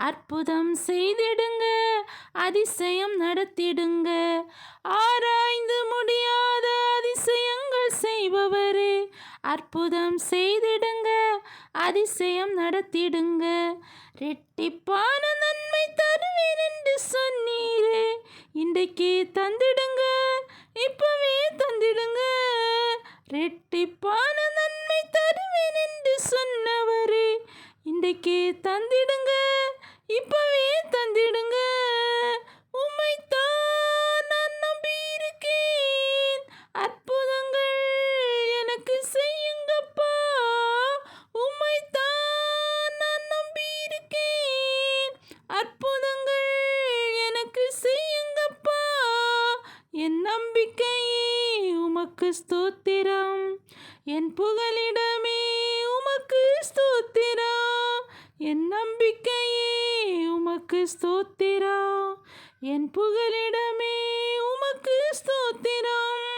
அற்புதம் செய்திடுங்க, அதிசயம் நடத்திடுங்க. ஆராய்ந்து முடியாத அதிசயங்கள் செய்பவரே, அற்புதம் செய்திடுங்க, அதிசயம் நடத்திடுங்க. ரெட்டிப்பான நன்மை தருவேன் என்று சொன்னீரே, இன்றைக்கே தந்திடுங்க, இப்பவே தந்திடுங்க. ரெட்டிப்பான நன்மை தருவேன் என்று சொன்னவரே, இன்றைக்கே தந்திடுங்க, இப்பவே தந்திடுங்க. உம்மைத்தான் நான் நம்பியிருக்கேன், அற்புதங்கள் எனக்கு செய்யுங்கப்பா. உம்மைத்தான் நான் நம்பியிருக்கேன், அற்புதங்கள் எனக்கு செய்யுங்கப்பா. என் நம்பிக்கையே உமக்கு ஸ்தோத்திரம், என் புகலிடமே உமக்கு ஸ்தோத்திரம். என் நம்பிக்கையே உமக்கு ஸ்தோத்திரம், என் புகலிடமே உமக்கு ஸ்தோத்திரம்.